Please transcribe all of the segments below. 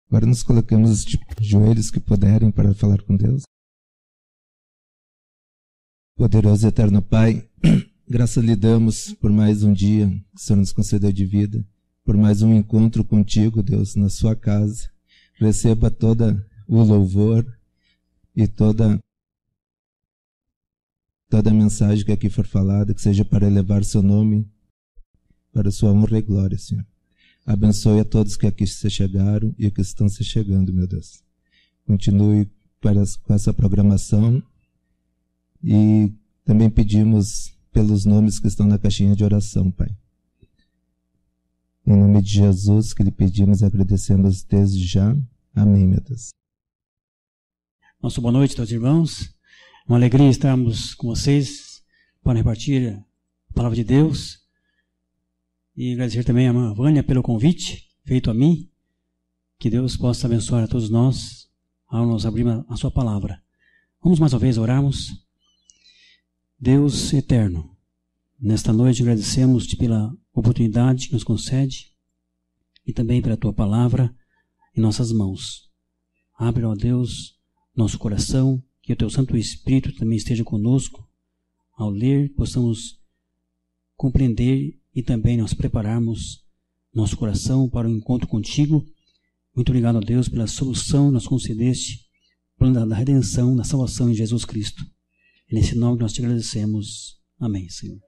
Agora nos colocamos de joelhos que puderem para falar com Deus. Poderoso e eterno Pai, graças lhe damos por mais um dia que o Senhor nos concedeu de vida, por mais um encontro contigo, Deus, na sua casa. Receba todo o louvor e toda a mensagem que aqui for falada, que seja para elevar seu nome, para sua honra e glória, Senhor. Abençoe a todos que aqui se chegaram e que estão se chegando, meu Deus. Continue com essa programação e também pedimos pelos nomes que estão na caixinha de oração, Pai. Em nome de Jesus que lhe pedimos e agradecemos desde já. Amém, meu Deus. Nossa boa noite, todos os irmãos. Uma alegria estarmos com vocês para repartir a palavra de Deus. E agradecer também a irmã Vânia pelo convite feito a mim. Que Deus possa abençoar a todos nós ao nos abrir a sua palavra. Vamos mais uma vez orarmos. Deus eterno, nesta noite agradecemos-te pela oportunidade que nos concede e também pela tua palavra em nossas mãos. Abre, ó Deus, nosso coração, que o teu Santo Espírito também esteja conosco. Ao ler, possamos compreender e também nós prepararmos nosso coração para o encontro contigo. Muito obrigado a Deus pela solução que nos concedeste, plano da redenção, da salvação em Jesus Cristo. É nesse nome que nós te agradecemos. Amém, Senhor.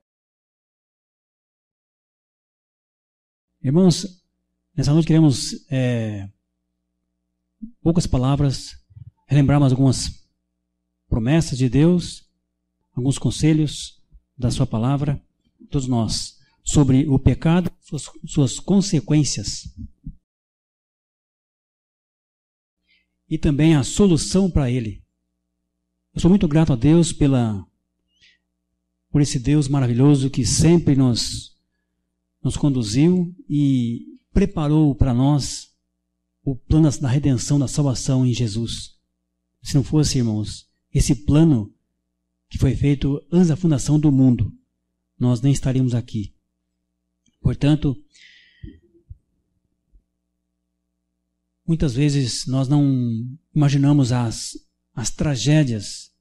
Irmãos, nessa noite queremos, poucas palavras, relembrarmos algumas promessas de Deus, alguns conselhos da sua palavra, todos nós, sobre o pecado, suas consequências e também a solução para ele. Eu sou muito grato a Deus por esse Deus maravilhoso que sempre nos conduziu e preparou para nós o plano da redenção, da salvação em Jesus. Se não fosse, irmãos, esse plano que foi feito antes da fundação do mundo, nós nem estaríamos aqui. Portanto, muitas vezes nós não imaginamos as tragédias,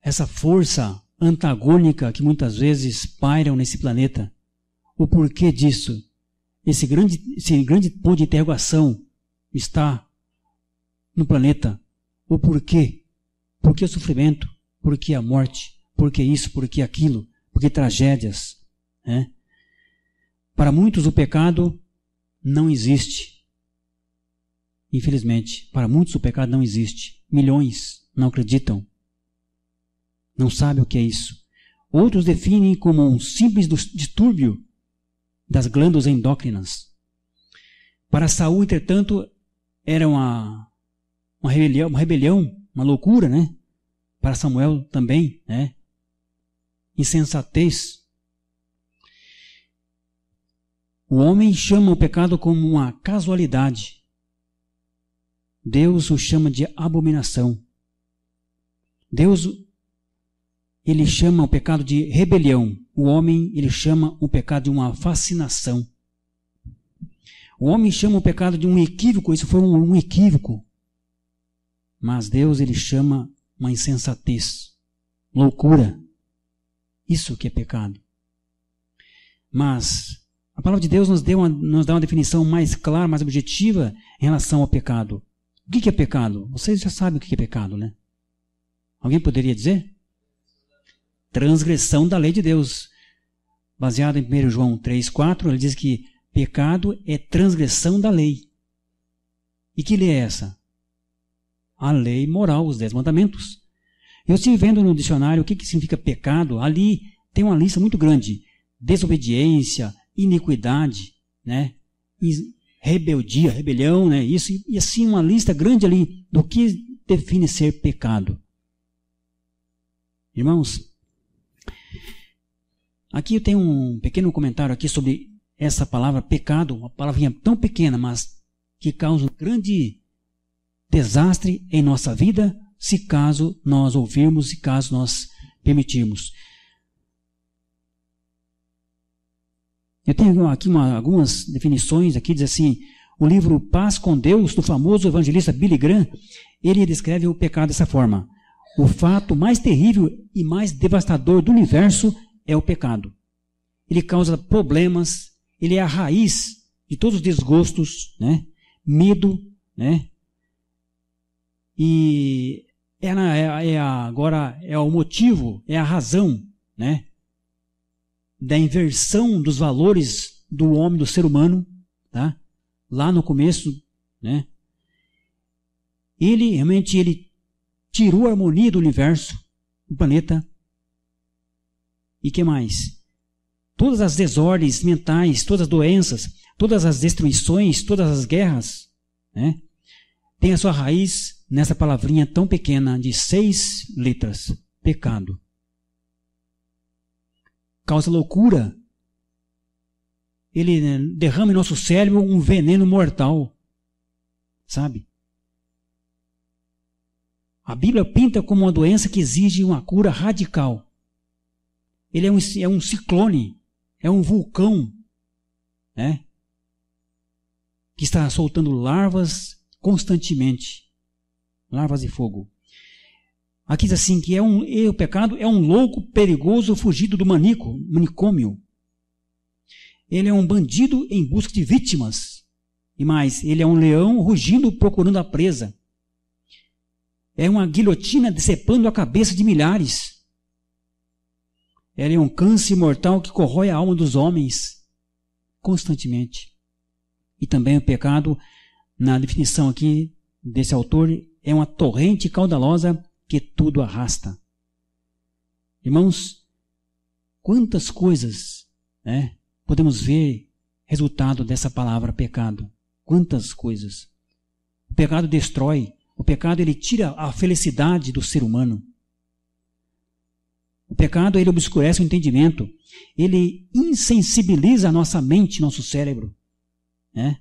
essa força antagônica que muitas vezes pairam nesse planeta. O porquê disso? Esse grande ponto de interrogação está no planeta. O porquê? Por que o sofrimento? Por que a morte? Por que isso? Por que aquilo? Por que tragédias? Para muitos o pecado não existe. Infelizmente, para muitos o pecado não existe. Milhões não acreditam. Não sabem o que é isso. Outros definem como um simples distúrbio das glândulas endócrinas. Para Saul, entretanto, era uma rebelião, uma loucura, né? Para Samuel também, né? Insensatez. O homem chama o pecado como uma casualidade. Deus o chama de abominação. Deus, ele chama o pecado de rebelião. O homem, ele chama o pecado de uma fascinação. O homem chama o pecado de um equívoco. Isso foi um equívoco. Mas Deus, ele chama uma insensatez. Loucura. Isso que é pecado. Mas a palavra de Deus nos dá uma definição mais clara, mais objetiva em relação ao pecado. O que é pecado? Vocês já sabem o que é pecado, né? Alguém poderia dizer? Transgressão da lei de Deus. Baseado em 1 João 3,4, ele diz que pecado é transgressão da lei. E que lei é essa? A lei moral, os 10 mandamentos. Eu estive vendo no dicionário o que significa pecado. Ali tem uma lista muito grande. Desobediência, iniquidade, né? Rebeldia, rebelião, né? Isso, e assim uma lista grande ali do que define ser pecado. Irmãos, aqui eu tenho um pequeno comentário aqui sobre essa palavra pecado, uma palavrinha tão pequena, mas que causa um grande desastre em nossa vida, se caso nós ouvirmos, se caso nós permitirmos. Eu tenho aqui algumas definições, aqui diz assim: o livro Paz com Deus, do famoso evangelista Billy Graham, ele descreve o pecado dessa forma: o fato mais terrível e mais devastador do universo é o pecado. Ele causa problemas, ele é a raiz de todos os desgostos, né? Medo, né? E agora é o motivo, é a razão, né? Da inversão dos valores do homem, do ser humano, tá? Lá no começo, né? Ele tirou a harmonia do universo, do planeta. E que mais? Todas as desordens mentais, todas as doenças, todas as destruições, todas as guerras, né? Tem a sua raiz nessa palavrinha tão pequena de 6 letras: pecado. Causa loucura. Ele derrama em nosso cérebro um veneno mortal, sabe? A Bíblia pinta como uma doença que exige uma cura radical. Ele é um ciclone, é um vulcão, né? Que está soltando larvas constantemente, larvas de fogo. Aqui diz assim que o pecado é um louco perigoso fugido do manicômio. Ele é um bandido em busca de vítimas. E mais, ele é um leão rugindo procurando a presa. É uma guilhotina decepando a cabeça de milhares. Ele é um câncer mortal que corrói a alma dos homens constantemente. E também o pecado, na definição aqui desse autor, é uma torrente caudalosa que tudo arrasta. Irmãos, quantas coisas, né, podemos ver resultado dessa palavra pecado? Quantas coisas? O pecado destrói. O pecado, ele tira a felicidade do ser humano. O pecado, ele obscurece o entendimento. Ele insensibiliza a nossa mente, nosso cérebro, né?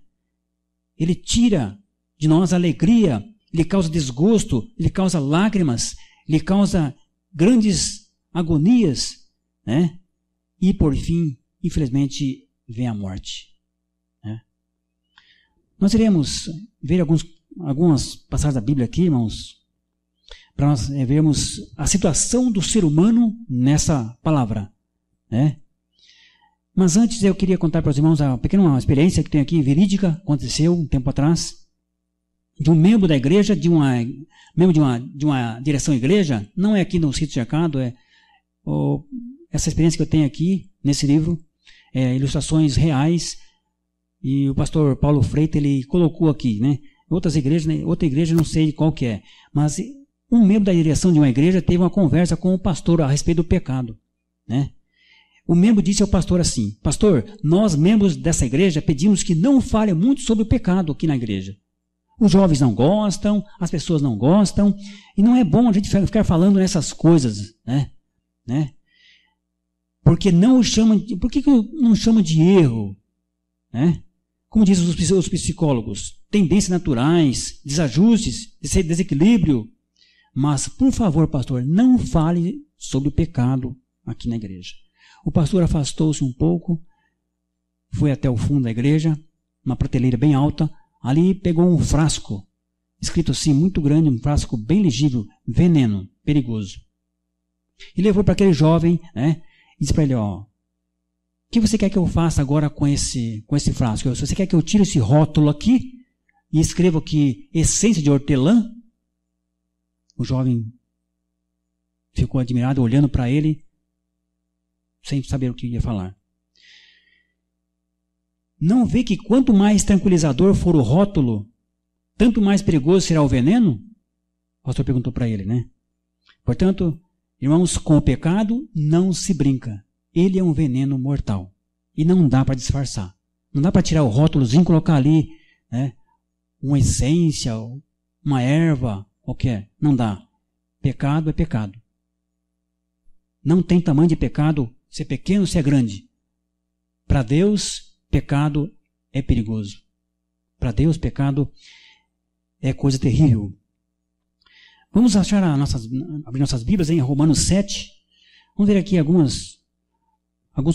Ele tira de nós a alegria, ele causa desgosto, ele causa lágrimas, ele causa grandes agonias, né? E, por fim, infelizmente, vem a morte, né? Nós iremos ver algumas passagens da Bíblia aqui, irmãos, para nós vermos a situação do ser humano nessa palavra, né? Mas antes eu queria contar para os irmãos uma pequena experiência que tem aqui, verídica, aconteceu um tempo atrás, de um membro da igreja, membro de uma direção igreja, não é aqui no sítio cercado, essa experiência que eu tenho aqui nesse livro, ilustrações reais, e o pastor Paulo Freita, ele colocou aqui, né? Outras igrejas, né? Outra igreja não sei qual que é, mas um membro da direção de uma igreja teve uma conversa com o pastor a respeito do pecado, né? O membro disse ao pastor assim: pastor, nós membros dessa igreja pedimos que não fale muito sobre o pecado aqui na igreja. Os jovens não gostam, as pessoas não gostam, e não é bom a gente ficar falando nessas coisas, né? Por que não chama de erro, né? Como dizem os psicólogos, tendências naturais, desajustes, desequilíbrio. Mas, por favor, pastor, não fale sobre o pecado aqui na igreja. O pastor afastou-se um pouco, foi até o fundo da igreja, uma prateleira bem alta, ali pegou um frasco, escrito assim, muito grande, um frasco bem legível, veneno, perigoso. E levou para aquele jovem, né, e disse para ele: ó, o que você quer que eu faça agora com esse frasco? Se você quer que eu tire esse rótulo aqui e escreva aqui essência de hortelã? O jovem ficou admirado, olhando para ele, sem saber o que ia falar. Não vê que quanto mais tranquilizador for o rótulo, tanto mais perigoso será o veneno? O pastor perguntou para ele, né? Portanto, irmãos, com o pecado não se brinca. Ele é um veneno mortal. E não dá para disfarçar. Não dá para tirar o rótulozinho e colocar ali, né, uma essência, uma erva qualquer. Não dá. Pecado é pecado. Não tem tamanho de pecado, se é pequeno ou se é grande. Para Deus, pecado é perigoso. Para Deus, pecado é coisa terrível. Vamos abrir nossas Bíblias em Romanos 7. Vamos ver aqui alguns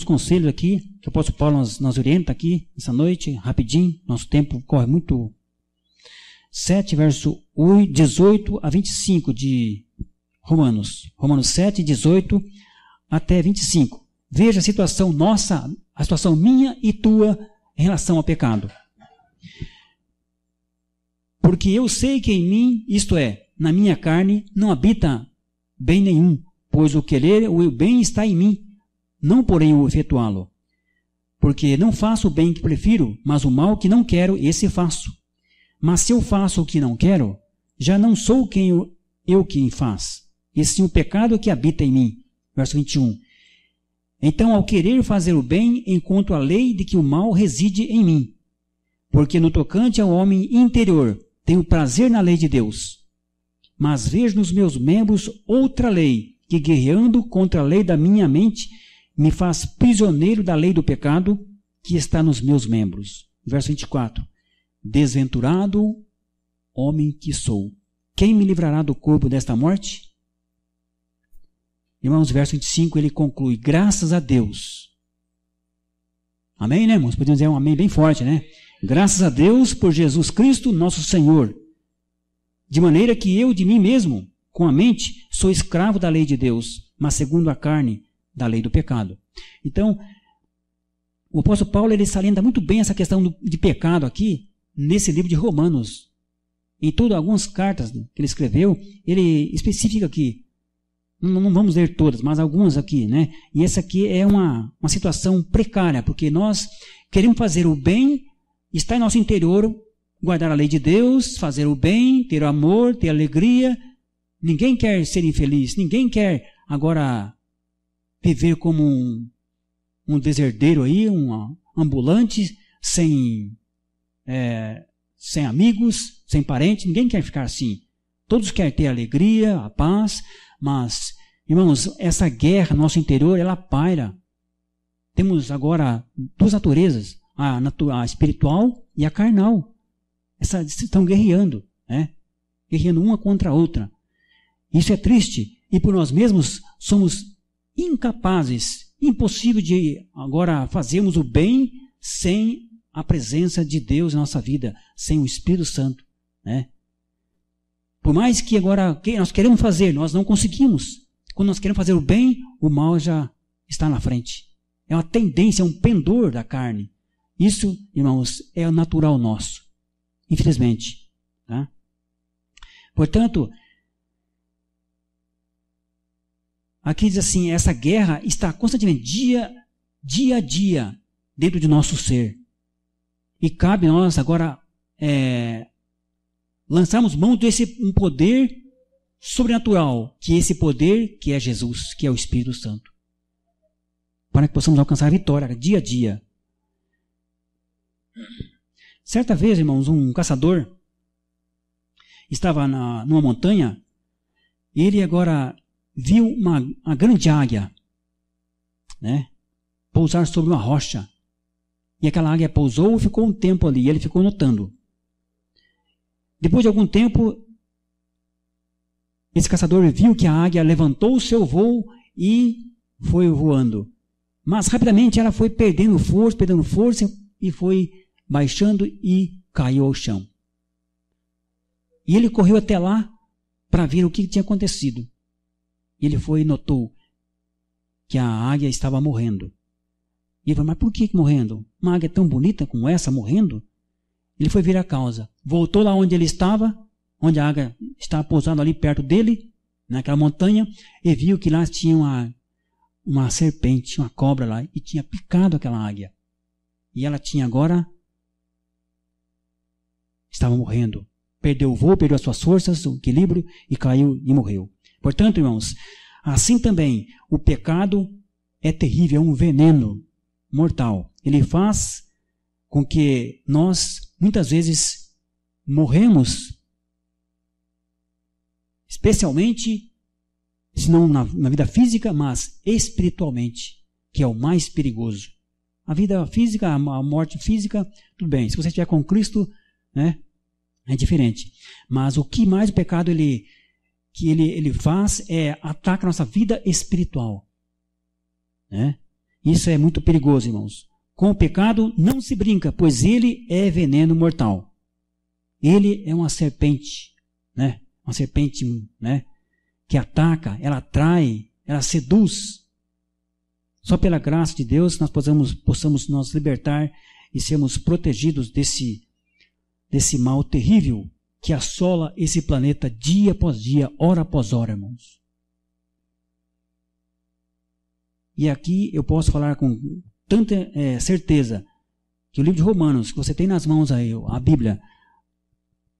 conselhos aqui que o apóstolo Paulo nos orienta aqui, essa noite, rapidinho, nosso tempo corre muito. 7, verso 18 a 25 de Romanos. Romanos 7, 18 até 25. Veja a situação nossa, a situação minha e tua em relação ao pecado. Porque eu sei que em mim, isto é, na minha carne, não habita bem nenhum, pois o querer, o bem está em mim, não porém o efetuá-lo. Porque não faço o bem que prefiro, mas o mal que não quero, esse faço. Mas se eu faço o que não quero, já não sou quem faz, e sim o pecado que habita em mim. Verso 21. Então, ao querer fazer o bem, encontro a lei de que o mal reside em mim. Porque no tocante ao homem interior, tenho prazer na lei de Deus. Mas vejo nos meus membros outra lei, que guerreando contra a lei da minha mente, me faz prisioneiro da lei do pecado que está nos meus membros. Verso 24. Desventurado homem que sou, quem me livrará do corpo desta morte? Irmãos, verso 25, ele conclui, graças a Deus. Amém, né, irmãos? Podemos dizer um amém bem forte, né? Graças a Deus por Jesus Cristo, nosso Senhor. De maneira que eu, de mim mesmo, com a mente, sou escravo da lei de Deus, mas segundo a carne, da lei do pecado. Então, o apóstolo Paulo, ele salienta muito bem essa questão de pecado aqui, nesse livro de Romanos. Em todas algumas cartas que ele escreveu, ele especifica aqui. Não vamos ler todas, mas algumas aqui, né? E essa aqui é uma situação precária, porque nós queremos fazer o bem, está em nosso interior, guardar a lei de Deus, fazer o bem, ter o amor, ter alegria. Ninguém quer ser infeliz, ninguém quer agora viver como um deserdeiro aí, um ambulante, sem amigos, sem parentes, ninguém quer ficar assim. Todos querem ter a alegria, a paz, mas, irmãos, essa guerra no nosso interior, ela paira. Temos agora duas naturezas, a espiritual e a carnal. Essas estão guerreando, né? Guerreando uma contra a outra. Isso é triste, e por nós mesmos somos incapazes, impossível de agora fazermos o bem sem a presença de Deus em nossa vida, sem o Espírito Santo, né? Por mais que agora nós queremos fazer, nós não conseguimos. Quando nós queremos fazer o bem, o mal já está na frente. É uma tendência, é um pendor da carne. Isso, irmãos, é o natural nosso, infelizmente. Tá? Portanto, aqui diz assim, essa guerra está constantemente, dia a dia, dentro de nosso ser. E cabe a nós agora lançarmos mão desse um poder sobrenatural, que é esse poder que é Jesus, que é o Espírito Santo. Para que possamos alcançar a vitória dia a dia. Certa vez, irmãos, um caçador estava numa montanha e ele agora viu uma grande águia, né, pousar sobre uma rocha. E aquela águia pousou e ficou um tempo ali, e ele ficou notando. Depois de algum tempo, esse caçador viu que a águia levantou o seu voo e foi voando. Mas rapidamente ela foi perdendo força e foi baixando e caiu ao chão. E ele correu até lá para ver o que tinha acontecido. Ele foi e notou que a águia estava morrendo. E ele falou, mas por que morrendo? Uma águia tão bonita como essa morrendo? Ele foi ver a causa. Voltou lá onde ele estava, onde a águia estava pousando ali perto dele, naquela montanha, e viu que lá tinha uma serpente, uma cobra lá, e tinha picado aquela águia. E ela tinha agora, estava morrendo. Perdeu o voo, perdeu as suas forças, o equilíbrio, e caiu e morreu. Portanto, irmãos, assim também o pecado é terrível, é um veneno mortal. Ele faz com que nós, muitas vezes, morremos, especialmente, se não na vida física, mas espiritualmente, que é o mais perigoso. A vida física, a morte física, tudo bem. Se você estiver com Cristo, né, é diferente. Mas o que mais o pecado ele faz é atacar a nossa vida espiritual. Né? Isso é muito perigoso, irmãos. Com o pecado não se brinca, pois ele é veneno mortal. Ele é uma serpente, né? Uma serpente, né? Que ataca, ela atrai, ela seduz. Só pela graça de Deus nós possamos nos libertar e sermos protegidos desse mal terrível que assola esse planeta dia após dia, hora após hora, irmãos. E aqui eu posso falar com tanta certeza que o livro de Romanos, que você tem nas mãos aí, a Bíblia,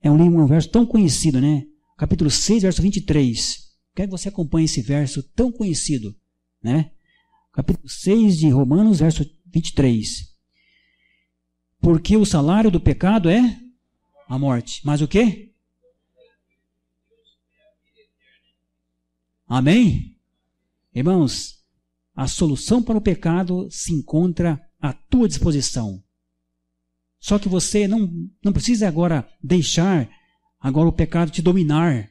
é um verso tão conhecido, né? Capítulo 6, verso 23. Quero que você acompanhe esse verso tão conhecido, né? Capítulo 6 de Romanos, verso 23. Porque o salário do pecado é a morte. Mas o quê? Amém? Irmãos, a solução para o pecado se encontra à tua disposição. Só que você não precisa agora deixar o pecado te dominar.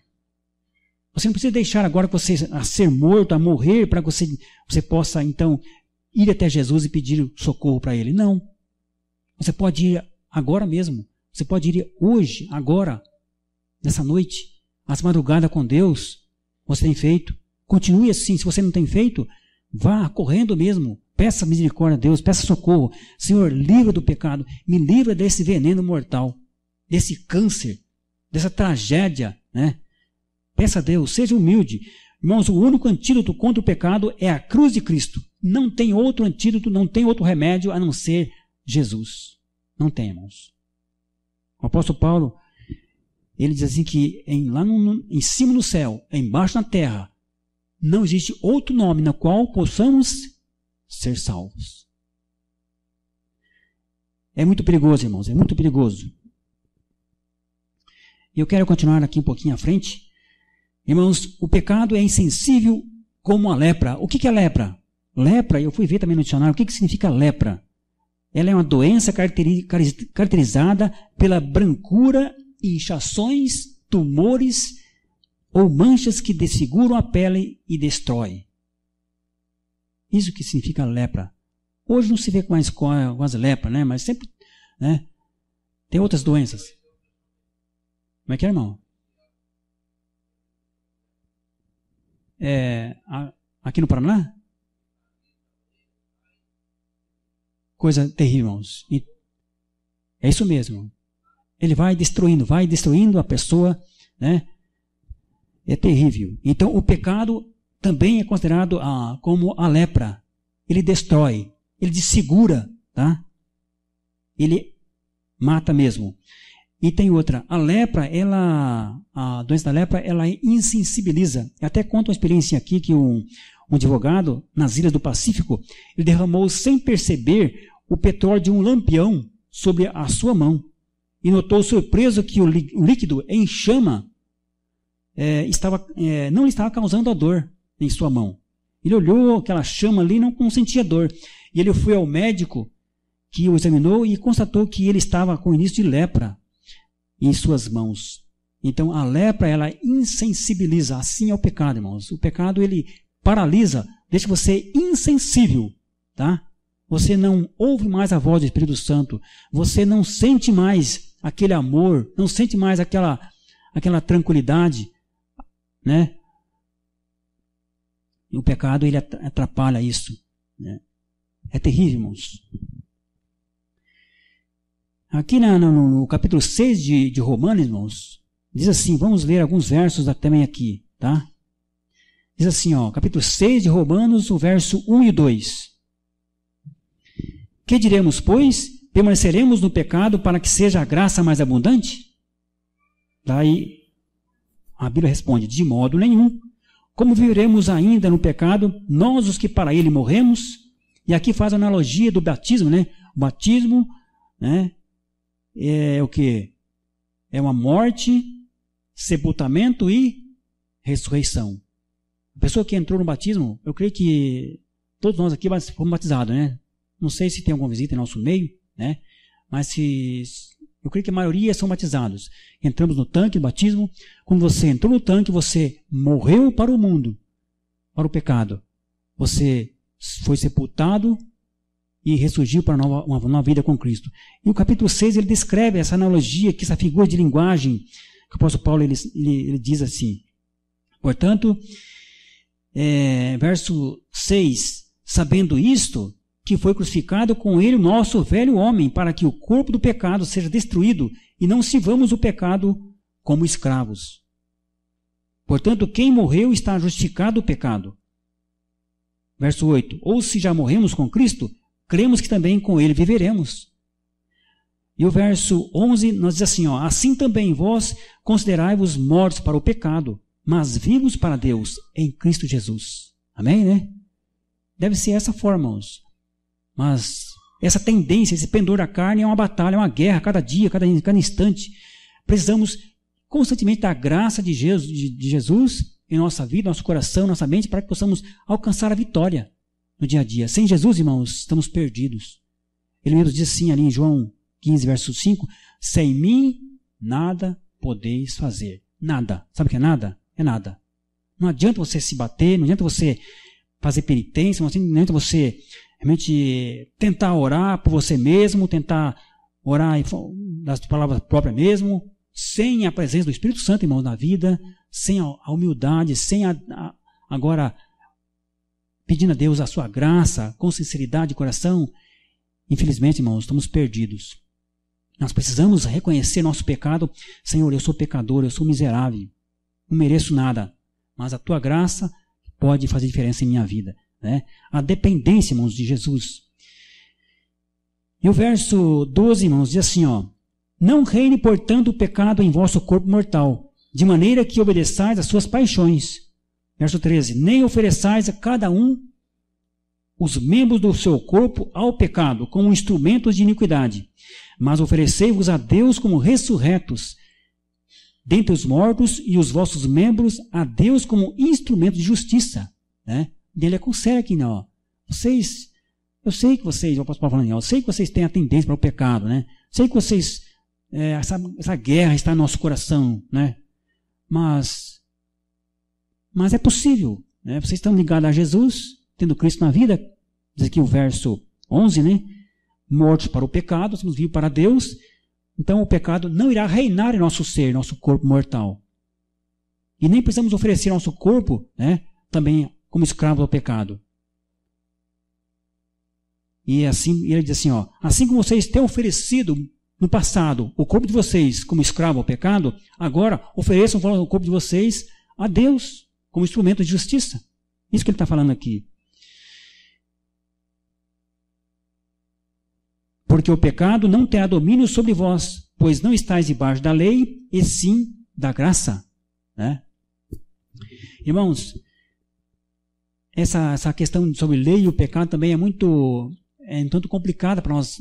Você não precisa deixar agora você a ser morto, a morrer, para que você possa, então, ir até Jesus e pedir socorro para Ele. Não. Você pode ir agora mesmo. Você pode ir hoje, agora, nessa noite, às madrugadas com Deus. Você tem feito. Continue assim. Se você não tem feito, vá correndo mesmo. Peça misericórdia a Deus, peça socorro. Senhor, livra do pecado. Me livra desse veneno mortal, desse câncer, dessa tragédia, né? Peça a Deus, seja humilde. Irmãos, o único antídoto contra o pecado é a cruz de Cristo. Não tem outro antídoto, não tem outro remédio a não ser Jesus. Não tem, irmãos. O apóstolo Paulo, ele diz assim que lá em cima no céu, embaixo na terra, não existe outro nome no qual possamos ser salvos. É muito perigoso, irmãos, é muito perigoso. E eu quero continuar aqui um pouquinho à frente. Irmãos, o pecado é insensível como a lepra. O que é lepra? Lepra, eu fui ver também no dicionário, o que significa lepra? Ela é uma doença caracterizada pela brancura, inchações, tumores ou manchas que desfiguram a pele e destrói. Isso que significa lepra. Hoje não se vê mais com as lepras, né? Mas sempre, né? Tem outras doenças. Como é que é, irmão? Aqui no Paraná? Coisa terrível, irmãos. E é isso mesmo. Ele vai destruindo a pessoa, né? É terrível. Então, o pecado também é considerado como a lepra. Ele destrói, ele desfigura, tá? Ele mata mesmo. E tem outra, a doença da lepra, ela insensibiliza. Eu até conto uma experiência aqui que um advogado, nas ilhas do Pacífico, ele derramou sem perceber o petróleo de um lampião sobre a sua mão. E notou surpreso que o líquido em chama não lhe estava causando a dor em sua mão. Ele olhou aquela chama ali e não sentia dor. E ele foi ao médico que o examinou e constatou que ele estava com início de lepra em suas mãos. Então, a lepra, ela insensibiliza. Assim é o pecado, irmãos. O pecado, ele paralisa, deixa você insensível, tá? Você não ouve mais a voz do Espírito Santo. Você não sente mais aquele amor, não sente mais aquela tranquilidade, né? E o pecado, ele atrapalha isso, né? É terrível, irmãos. Aqui no capítulo 6 de Romanos, irmãos, diz assim, vamos ler alguns versos também aqui, tá? Diz assim, capítulo 6 de Romanos, o verso 1 e 2. Que diremos, pois? Permaneceremos no pecado para que seja a graça mais abundante? Daí a Bíblia responde, de modo nenhum. Como viveremos ainda no pecado, nós os que para ele morremos? E aqui faz a analogia do batismo, né? O batismo, né? É o que? É uma morte, sepultamento e ressurreição. A pessoa que entrou no batismo, eu creio que todos nós aqui fomos batizados, né? Não sei se tem alguma visita em nosso meio, né? Mas eu creio que a maioria são batizados. Entramos no tanque do batismo. Quando você entrou no tanque, você morreu para o mundo, para o pecado. Você foi sepultado e ressurgiu para uma nova vida com Cristo. E o capítulo 6 ele descreve essa analogia, essa figura de linguagem, que o apóstolo Paulo ele diz assim. Portanto, verso 6, sabendo isto, que foi crucificado com ele o nosso velho homem, para que o corpo do pecado seja destruído e não sirvamos o pecado como escravos. Portanto, quem morreu está justificado do pecado. Verso 8, ou se já morremos com Cristo, cremos que também com ele viveremos. E o verso 11 nos diz assim, assim também vós considerai-vos mortos para o pecado, mas vivos para Deus em Cristo Jesus. Amém, né? Deve ser essa forma, irmãos. Mas essa tendência, esse pendor da carne é uma batalha, é uma guerra, cada dia, cada instante. Precisamos constantemente da graça de Jesus em nossa vida, nosso coração, nossa mente, para que possamos alcançar a vitória no dia a dia. Sem Jesus, irmãos, estamos perdidos. Ele mesmo diz assim ali em João 15, verso 5, sem mim nada podeis fazer. Nada. Sabe o que é nada? É nada. Não adianta você se bater, não adianta você fazer penitência, não adianta você realmente tentar orar por você mesmo, tentar orar das palavras próprias mesmo, sem a presença do Espírito Santo, irmãos, na vida, sem a humildade, sem agora pedindo a Deus a sua graça, com sinceridade de coração. Infelizmente, irmãos, estamos perdidos. Nós precisamos reconhecer nosso pecado. Senhor, eu sou pecador, eu sou miserável, não mereço nada, mas a tua graça pode fazer diferença em minha vida, né? A dependência, irmãos, de Jesus. E o verso 12, irmãos, diz assim, não reine, portanto, o pecado em vosso corpo mortal, de maneira que obedeçais às suas paixões. Verso 13, nem ofereçais a cada um os membros do seu corpo ao pecado, como instrumentos de iniquidade, mas oferecei-vos a Deus como ressurretos dentre os mortos, e os vossos membros a Deus como instrumentos de justiça. Né? Ele aconselha aqui, não. Eu sei que vocês, eu posso falar falando, eu sei que vocês têm a tendência para o pecado, né? Sei que vocês, essa guerra está no nosso coração, né? Mas é possível, né? Vocês estão ligados a Jesus, tendo Cristo na vida, diz aqui o verso 11, né? Mortos para o pecado, somos vivos para Deus, então o pecado não irá reinar em nosso ser, nosso corpo mortal. E nem precisamos oferecer nosso corpo, né? Também como escravo ao pecado. E assim, ele diz assim, assim como vocês têm oferecido no passado o corpo de vocês como escravo ao pecado, agora ofereçam o corpo de vocês a Deus como instrumento de justiça. Isso que ele está falando aqui. Porque o pecado não terá domínio sobre vós, pois não estáis debaixo da lei, e sim da graça. Né? Irmãos, essa questão sobre lei e o pecado também é um tanto complicada para nós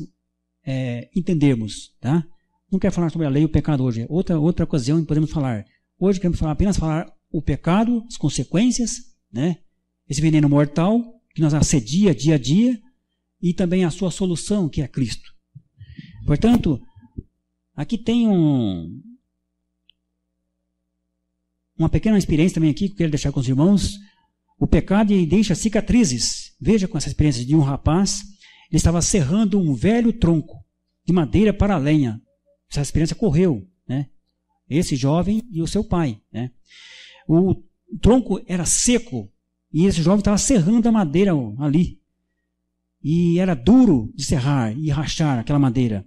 entendermos. Tá? Não quero falar sobre a lei e o pecado hoje. Outra ocasião podemos falar. Hoje queremos apenas falar o pecado, as consequências, né? Esse veneno mortal que nos assedia dia a dia, e também a sua solução, que é Cristo. Portanto, aqui tem uma pequena experiência também aqui que eu quero deixar com os irmãos. O pecado deixa cicatrizes. Veja com essa experiência de um rapaz, ele estava serrando um velho tronco de madeira para a lenha. Essa experiência correu, né? Esse jovem e o seu pai, né? O tronco era seco e esse jovem estava serrando a madeira ali. E era duro de serrar e rachar aquela madeira.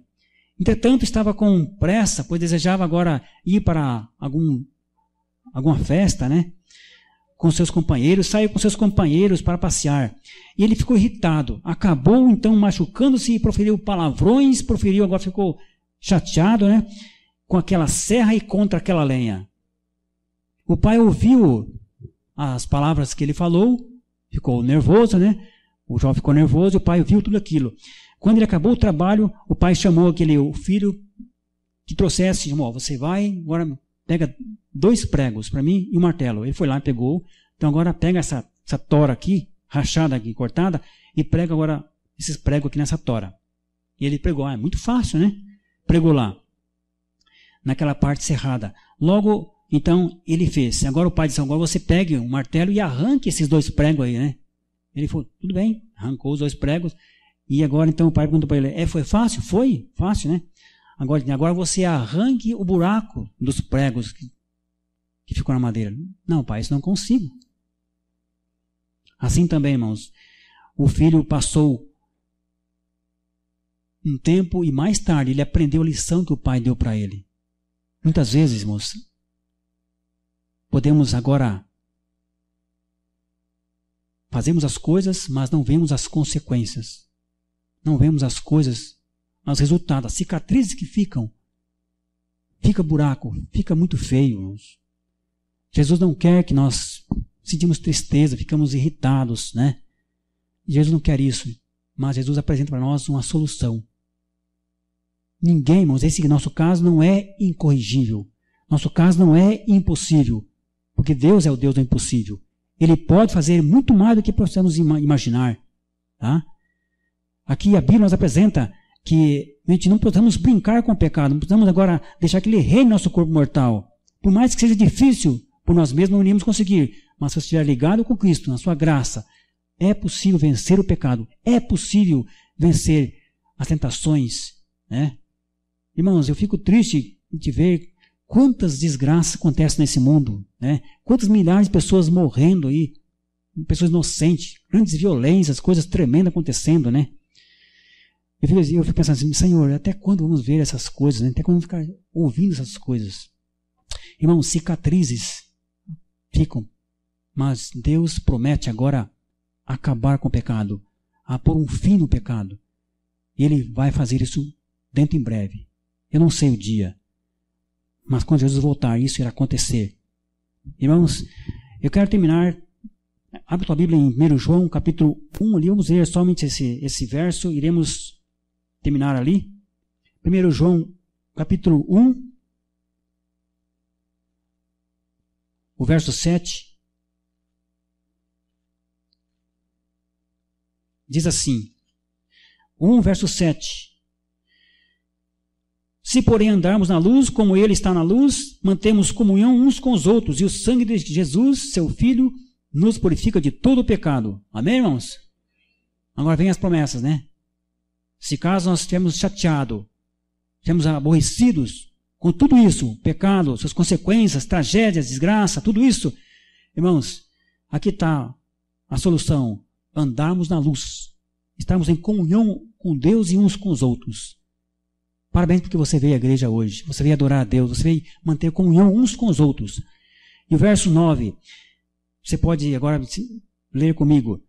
Entretanto, estava com pressa, pois desejava agora ir para alguma festa, né? Com seus companheiros, saiu com seus companheiros para passear. E ele ficou irritado. Acabou, então, machucando-se e proferiu palavrões, agora ficou chateado, né? Com aquela serra e contra aquela lenha. O pai ouviu as palavras que ele falou, ficou nervoso, né? O jovem ficou nervoso e o pai viu tudo aquilo. Quando ele acabou o trabalho, o pai chamou o filho que trouxesse, chamou, você vai, agora pega 2 pregos para mim e um martelo. Ele foi lá e pegou. Então agora pega essa tora aqui, rachada aqui, cortada, e prega agora esses pregos aqui nessa tora. E ele pregou, é muito fácil, né? Pregou lá, naquela parte cerrada. Logo, então, ele fez. Agora o pai disse, agora você pegue um martelo e arranque esses 2 pregos aí, né? Ele falou, tudo bem, arrancou os 2 pregos E agora então o pai perguntou para ele, foi fácil? Foi fácil, né? Agora você arranque o buraco dos pregos que ficou na madeira. Não, pai, isso não consigo. Assim também, irmãos, o filho passou um tempo e mais tarde ele aprendeu a lição que o pai deu para ele. Muitas vezes, irmãos, podemos agora fazemos as coisas, mas não vemos as consequências. Não vemos as coisas, os resultados, as cicatrizes que ficam. Fica buraco, fica muito feio, irmãos. Jesus não quer que nós sentimos tristeza, ficamos irritados, né? Jesus não quer isso, mas Jesus apresenta para nós uma solução. Ninguém, irmãos, esse nosso caso não é incorrigível. Nosso caso não é impossível, porque Deus é o Deus do impossível. Ele pode fazer muito mais do que possamos imaginar. Tá? Aqui a Bíblia nos apresenta que a gente não podemos brincar com o pecado, não podemos agora deixar que ele reine no nosso corpo mortal. Por mais que seja difícil, por nós mesmos não iríamos conseguir, mas se você estiver ligado com Cristo, na sua graça, é possível vencer o pecado, é possível vencer as tentações. Né? Irmãos, eu fico triste de ver quantas desgraças acontecem nesse mundo, né? Quantas milhares de pessoas morrendo aí, pessoas inocentes, grandes violências, coisas tremendas acontecendo, né? Eu fico pensando assim, Senhor, até quando vamos ver essas coisas, né? Até quando vamos ficar ouvindo essas coisas? Irmãos, cicatrizes ficam, mas Deus promete agora acabar com o pecado, a pôr um fim no pecado. E Ele vai fazer isso dentro em breve. Eu não sei o dia, mas quando Jesus voltar, isso irá acontecer. Irmãos, eu quero terminar. Abre tua Bíblia em 1 João, capítulo 1, ali vamos ler somente esse verso, iremos terminar ali. 1 João, capítulo 1, o verso 7. Diz assim, 1 verso 7. Se, porém, andarmos na luz, como Ele está na luz, mantemos comunhão uns com os outros, e o sangue de Jesus, seu Filho, nos purifica de todo o pecado. Amém, irmãos? Agora vem as promessas, né? Se caso nós estivermos chateados, estivermos aborrecidos com tudo isso, pecado, suas consequências, tragédias, desgraça, tudo isso, irmãos, aqui está a solução. Andarmos na luz, estarmos em comunhão com Deus e uns com os outros. Parabéns porque você veio à igreja hoje, você veio adorar a Deus, você veio manter comunhão uns com os outros. E o verso 9, você pode agora ler comigo.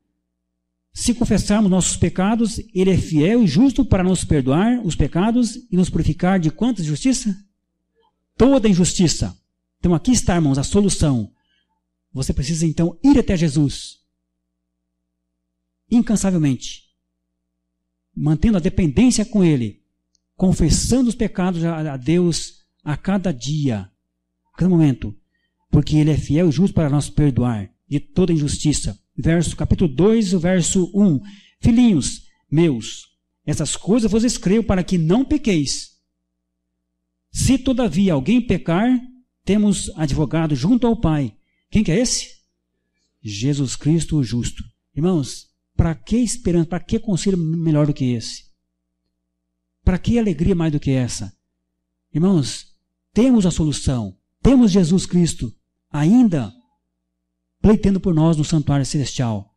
Se confessarmos nossos pecados, Ele é fiel e justo para nos perdoar os pecados e nos purificar de quanta injustiça? Toda injustiça. Então aqui está, irmãos, a solução. Você precisa então ir até Jesus. Incansavelmente. Mantendo a dependência com Ele. Confessando os pecados a Deus a cada dia, a cada momento, porque Ele é fiel e justo para nos perdoar de toda injustiça. Capítulo 2, o verso 1. Filhinhos meus, essas coisas vos escrevo para que não pequeis. Se todavia alguém pecar, temos advogado junto ao Pai. Quem que é esse? Jesus Cristo o justo. Irmãos, para que esperança, para que conselho melhor do que esse? Para que alegria mais do que essa? Irmãos, temos a solução. Temos Jesus Cristo ainda pleiteando por nós no santuário celestial.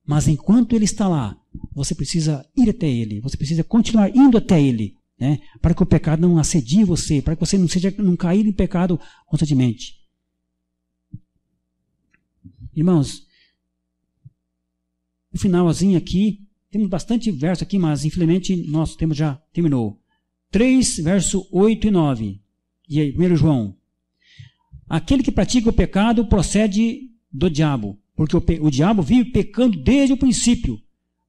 Mas enquanto Ele está lá, você precisa ir até Ele. Você precisa continuar indo até Ele. Né? Para que o pecado não assedie você. Para que você não cair em pecado constantemente. Irmãos, no finalzinho aqui, temos bastante verso aqui, mas infelizmente nosso tempo já terminou. 3, verso 8 e 9. E aí, 1 João. Aquele que pratica o pecado procede do diabo, porque o diabo vive pecando desde o princípio.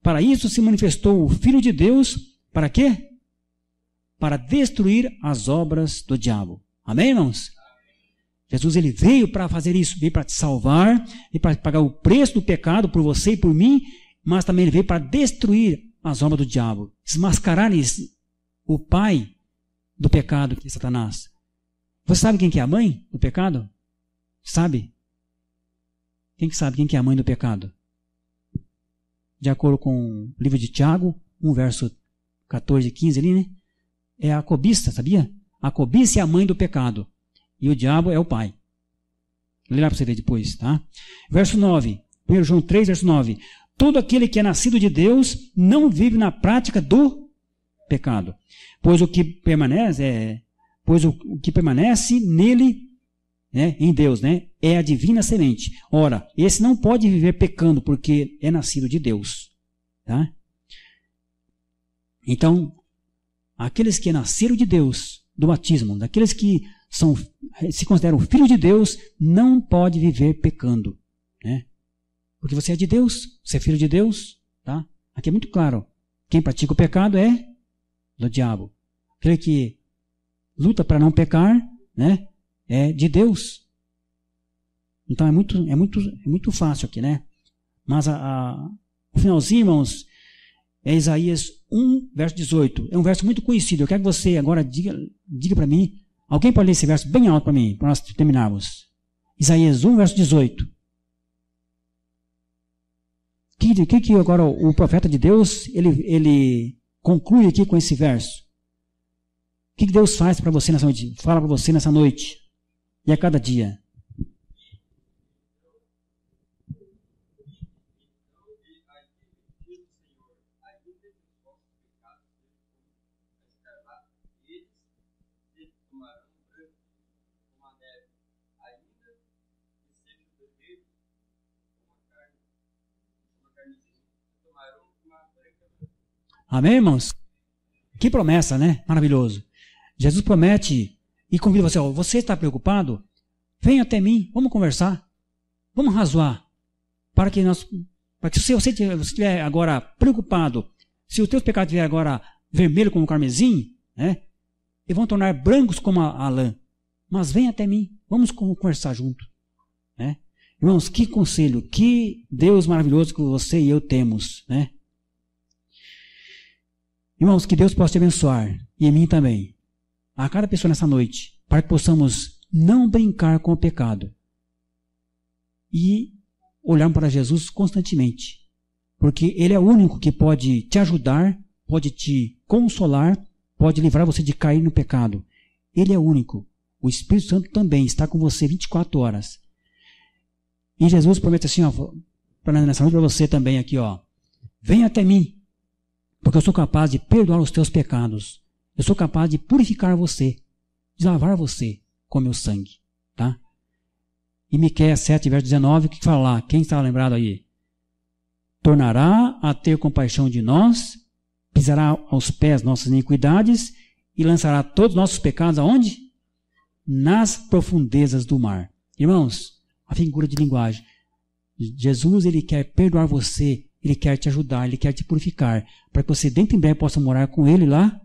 Para isso se manifestou o Filho de Deus, para quê? Para destruir as obras do diabo. Amém, irmãos? Jesus ele veio para fazer isso, veio para te salvar, e para pagar o preço do pecado por você e por mim, mas também ele veio para destruir as obras do diabo, desmascarar o pai do pecado, que é Satanás. Você sabe quem que é a mãe do pecado? Sabe? Quem que sabe quem que é a mãe do pecado? De acordo com o livro de Tiago, 1, verso 14 e 15 ali, né? É a cobiça, sabia? A cobiça é a mãe do pecado. E o diabo é o pai. Lê lá para você ver depois, tá? Verso 9. 1 João 3, verso 9. Todo aquele que é nascido de Deus não vive na prática do pecado. Pois o que permanece nele, né, em Deus, né, é a divina semente. Ora, esse não pode viver pecando porque é nascido de Deus. Tá? Então, aqueles que nasceram de Deus, do batismo, daqueles que se consideram filhos de Deus, não pode viver pecando. Né? Porque você é de Deus, você é filho de Deus. Tá? Aqui é muito claro. Quem pratica o pecado é do diabo. Aquele que luta para não pecar, né, é de Deus. Então é muito fácil aqui, né? Mas o finalzinho, irmãos, é Isaías 1, verso 18. É um verso muito conhecido. Eu quero que você agora diga para mim. Alguém pode ler esse verso bem alto para mim, para nós terminarmos. Isaías 1, verso 18. O que agora o profeta de Deus, ele conclui aqui com esse verso? O que Deus faz para você nessa noite? Fala para você nessa noite e a cada dia. Amém, irmãos? Que promessa, né? Maravilhoso. Jesus promete e convida você. Você está preocupado? Venha até mim, vamos conversar. Vamos razoar. Para que se você estiver agora preocupado, se os teus pecados estiverem agora vermelho como o carmesim, né? E vão tornar brancos como a lã. Mas venha até mim, vamos conversar junto. Né? Irmãos, que conselho, que Deus maravilhoso que você e eu temos, né? Irmãos, que Deus possa te abençoar, e em mim também, a cada pessoa nessa noite, para que possamos não brincar com o pecado e olharmos para Jesus constantemente, porque Ele é o único que pode te ajudar, pode te consolar, pode livrar você de cair no pecado. Ele é o único. O Espírito Santo também está com você 24 horas. E Jesus promete assim, nessa noite para você também aqui, venha até mim, porque eu sou capaz de perdoar os teus pecados. Eu sou capaz de purificar você, de lavar você com meu sangue. Tá? E Miqueias 7, verso 19, o que fala lá? Quem está lembrado aí? Tornará a ter compaixão de nós, pisará aos pés nossas iniquidades e lançará todos os nossos pecados aonde? Nas profundezas do mar. Irmãos, a figura de linguagem. Jesus, Ele quer perdoar você, Ele quer te ajudar, Ele quer te purificar, para que você dentro em breve possa morar com Ele lá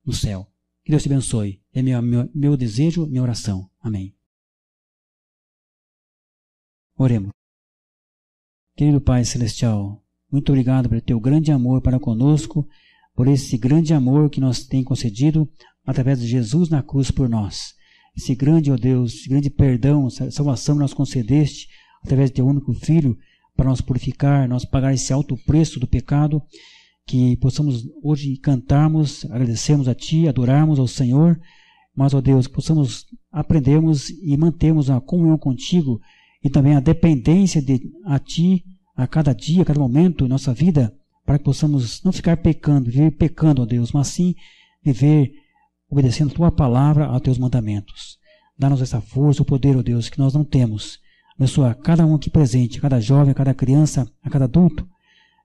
no céu. Que Deus te abençoe. É meu desejo, minha oração. Amém. Oremos. Querido Pai Celestial, muito obrigado pelo teu grande amor para conosco, por esse grande amor que nos tem concedido através de Jesus na cruz por nós. Esse grande, ó Deus, esse grande perdão, essa salvação que nós concedeste através do teu único Filho, para nos purificar, nós pagar esse alto preço do pecado, que possamos hoje cantarmos, agradecermos a Ti, adorarmos ao Senhor, mas, ó Deus, que possamos aprendermos e mantermos a comunhão contigo e também a dependência a Ti a cada dia, a cada momento em nossa vida, para que possamos não ficar pecando, viver pecando, ó Deus, mas sim viver obedecendo a Tua palavra, aos Teus mandamentos. Dá-nos essa força, o poder, ó Deus, que nós não temos. Abençoa cada um aqui presente, a cada jovem, a cada criança, a cada adulto,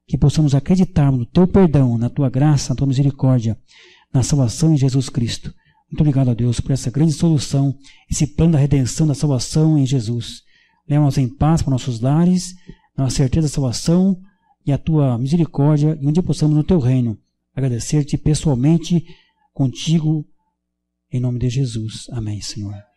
que possamos acreditar no Teu perdão, na Tua graça, na Tua misericórdia, na salvação em Jesus Cristo. Muito obrigado a Deus por essa grande solução, esse plano da redenção, da salvação em Jesus. Leva-nos em paz para nossos lares, na certeza da salvação e a Tua misericórdia, e onde possamos no Teu reino agradecer-Te pessoalmente contigo, em nome de Jesus. Amém, Senhor.